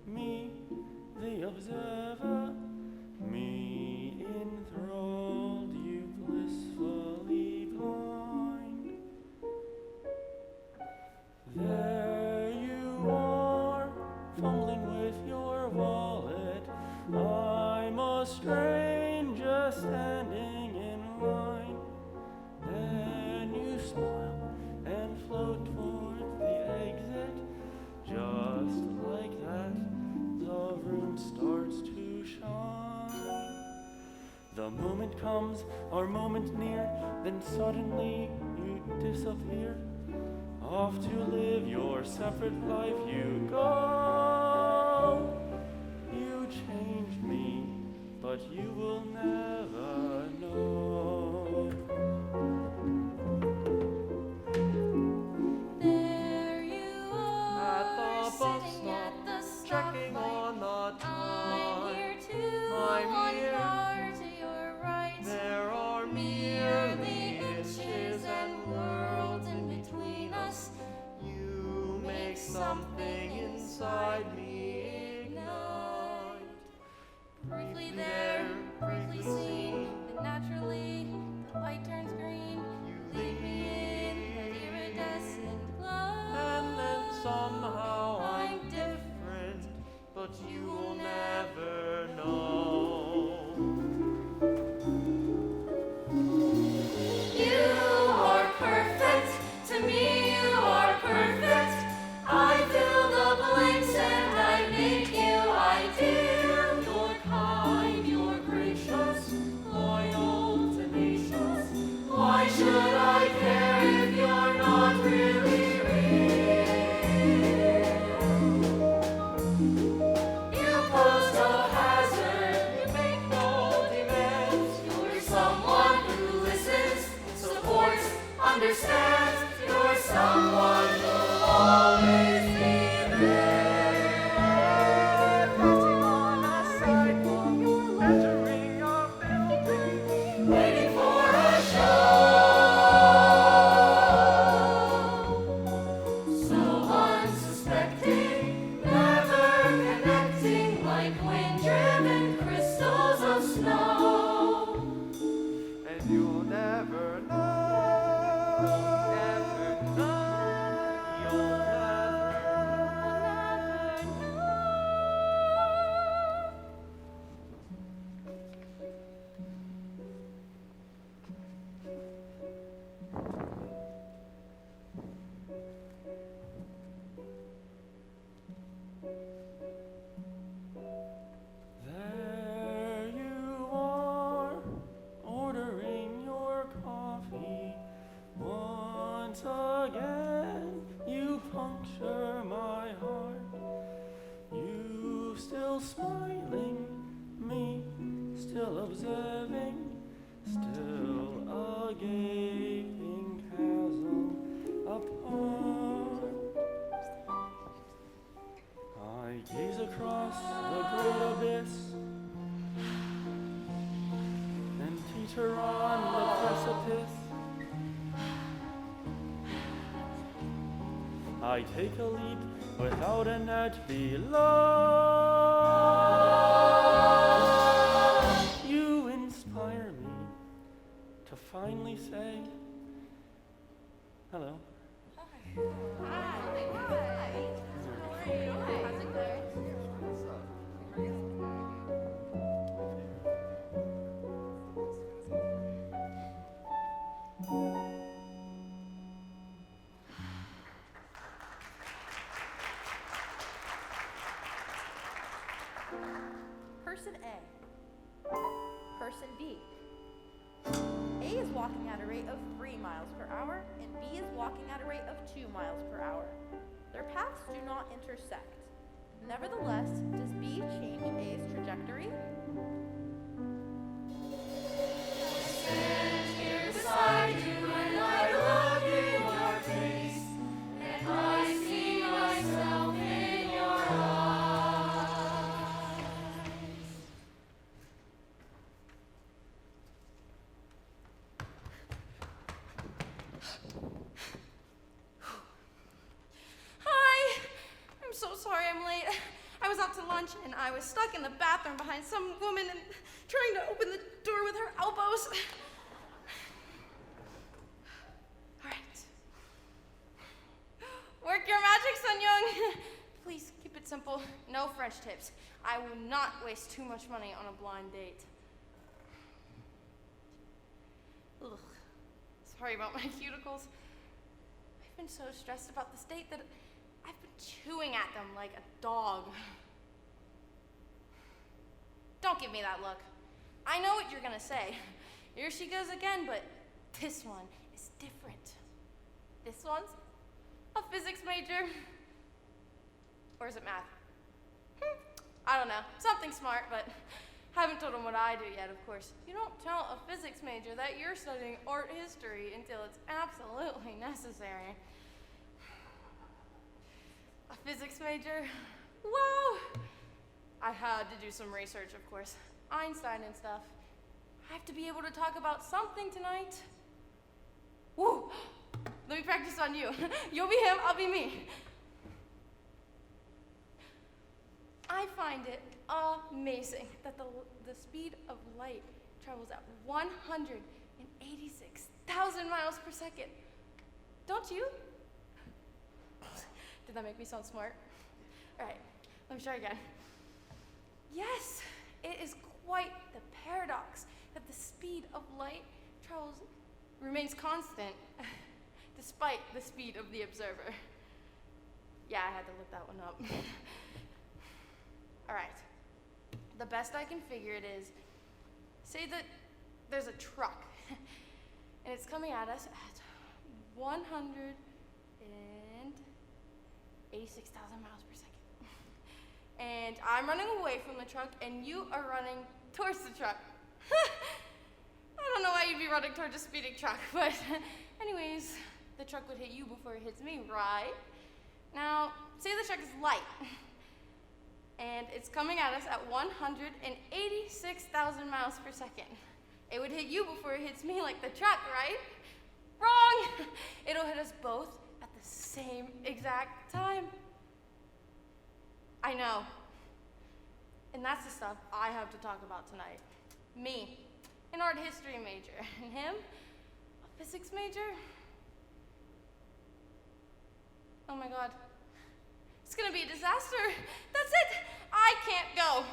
me, the observer, me enthralled, you blissfully blind. There you are, fumbling with your wallet. I'm a stranger standing in line. Then you smile and float toward the exit. Just like that, the room starts to shine. The moment comes, our moment near, then suddenly you disappear. Off to live your separate life you go. You changed me, but you will never know. There you are, At the bus sitting stop, at the checking stoplight. on the time. I'm here too, I'm one here. car to your right. There are merely inches and worlds in between us. You make something inside me ignite. smiling, me still observing, still a gaping chasm apart. I gaze across the great abyss and teeter on the precipice. I take a leap without a net below. You inspire me to finally say hello. Person A. Person B. A is walking at a rate of 3 miles per hour, and B is walking at a rate of 2 miles per hour. Their paths do not intersect. Nevertheless, does B change A's trajectory? So sorry I'm late. I was out to lunch and I was stuck in the bathroom behind some woman and trying to open the door with her elbows. All right. Work your magic, Sun Young. Please keep it simple. No French tips. I will not waste too much money on a blind date. Ugh. Sorry about my cuticles. I've been so stressed about this date that I've been chewing at them like a dog. Don't give me that look. I know what you're gonna say. Here she goes again, but this one is different. This one's a physics major. Or is it math? I don't know. Something smart, but haven't told them what I do yet, of course. You don't tell a physics major that you're studying art history until it's absolutely necessary. A physics major? Wow! I had to do some research, of course. Einstein and stuff. I have to be able to talk about something tonight. Woo! Let me practice on you. You'll be him, I'll be me. I find it amazing that the speed of light travels at 186,000 miles per second. Don't you? Did that make me sound smart? All right, let me try again. Yes, it is quite the paradox that the speed of light remains constant despite the speed of the observer. Yeah, I had to look that one up. All right, the best I can figure it is, say that there's a truck and it's coming at us at 186,000 miles per second. And I'm running away from the truck and you are running towards the truck. I don't know why you'd be running towards a speeding truck, but anyways, the truck would hit you before it hits me, right? Now, say the truck is light and it's coming at us at 186,000 miles per second. It would hit you before it hits me like the truck, right? Wrong! It'll hit us both at the same exact time. I know. And that's the stuff I have to talk about tonight. Me, an art history major, and him, a physics major. Oh my God. It's gonna be a disaster. That's it. I can't go.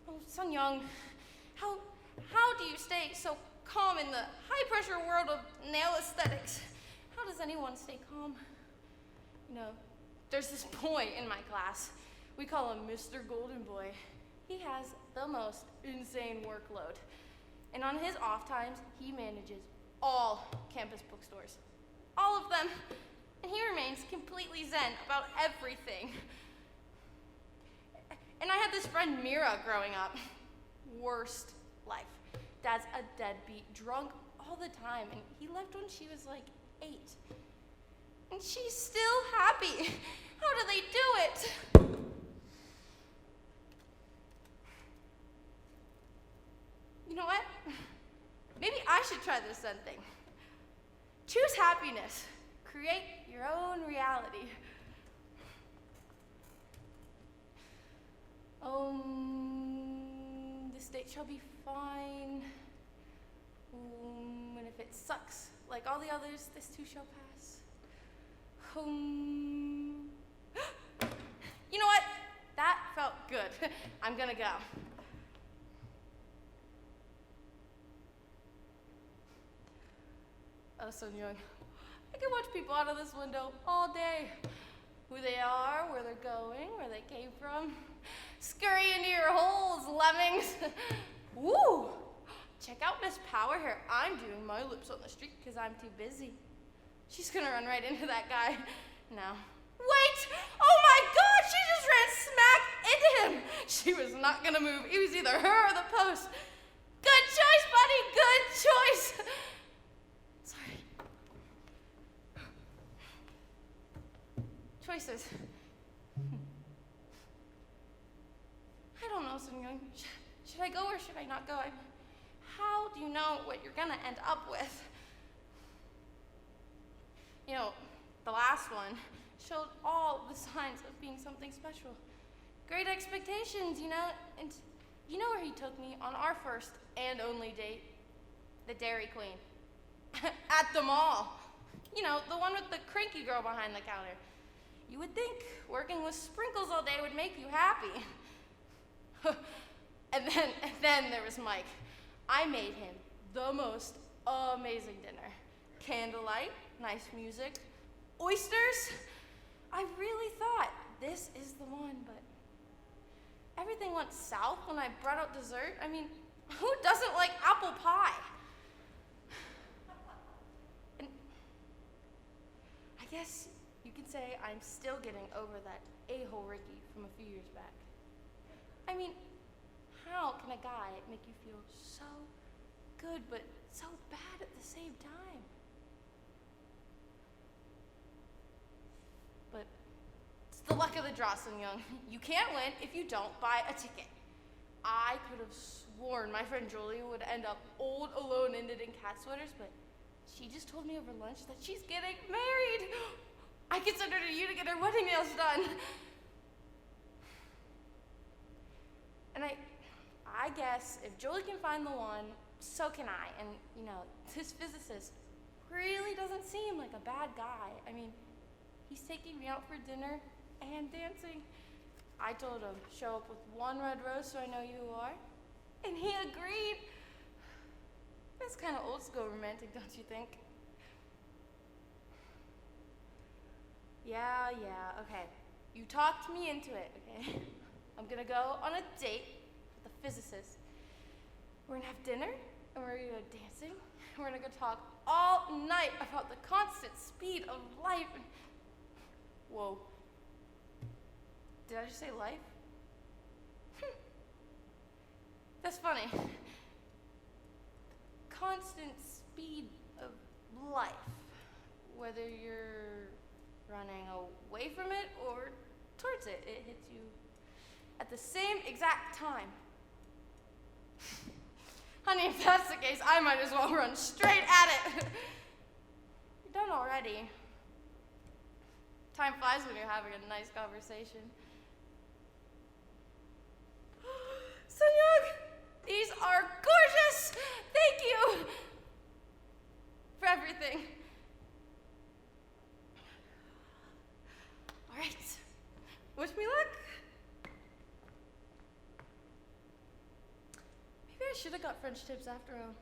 Oh, Sun Young, how do you stay so calm in the high-pressure world of nail aesthetics? How does anyone stay calm? You know, there's this boy in my class. We call him Mr. Golden Boy. He has the most insane workload. And on his off times, he manages all campus bookstores. All of them. And he remains completely zen about everything. And I had this friend Mira growing up. Worst life. Dad's a deadbeat, drunk all the time, and he left when she was like 8. And she's still happy. How do they do it? You know what? Maybe I should try this Zen thing. Choose happiness. Create your own reality. This date shall be fine. And if it sucks like all the others, this too shall pass. You know what? That felt good. I'm gonna go. Oh, so young. I can watch people out of this window all day. Who they are, where they're going, where they came from. Scurry into your holes, lemmings. Woo! Check out Miss Power here. I'm doing my lips on the street because I'm too busy. She's gonna run right into that guy now. Wait! Oh my God! She just ran smack into him. She was not gonna move. It was either her or the post. Good choice, buddy. Good choice. Sorry. Choices. I don't know, Sun Young. Should I go or should I not go? How do you know what you're gonna end up with? You know, the last one showed all the signs of being something special. Great expectations, you know, and you know where he took me on our first and only date? The Dairy Queen. At the mall. You know, the one with the cranky girl behind the counter. You would think working with sprinkles all day would make you happy. and then there was Mike. I made him the most amazing dinner. Candlelight, nice music, oysters. I really thought this is the one, but everything went south when I brought out dessert. I mean, who doesn't like apple pie? And I guess you could say I'm still getting over that a-hole Ricky from a few years back. I mean, how can a guy make you feel so good but so bad at the same time? But it's the luck of the draw, Sun Young. You can't win if you don't buy a ticket. I could have sworn my friend Julie would end up old, alone, and knitting cat sweaters, but she just told me over lunch that she's getting married. I could send her to you to get her wedding nails done. And I guess if Julie can find the one, so can I. And, you know, this physicist really doesn't seem like a bad guy. I mean, he's taking me out for dinner and dancing. I told him, show up with one red rose so I know you who are. And he agreed. That's kind of old school romantic, don't you think? Yeah, okay. You talked me into it, okay? I'm gonna go on a date with the physicist. We're gonna have dinner, and we're gonna go dancing, and we're gonna go talk all night about the constant speed of life. Whoa. Did I just say life? That's funny. Constant speed of life. Whether you're running away from it or towards it, it hits you at the same exact time. Honey, if that's the case, I might as well run straight at it. You're done already. Time flies when you're having a nice conversation. Sun Young, these are gorgeous! Thank you for everything. All right, wish me luck. Maybe I should have got French tips after all.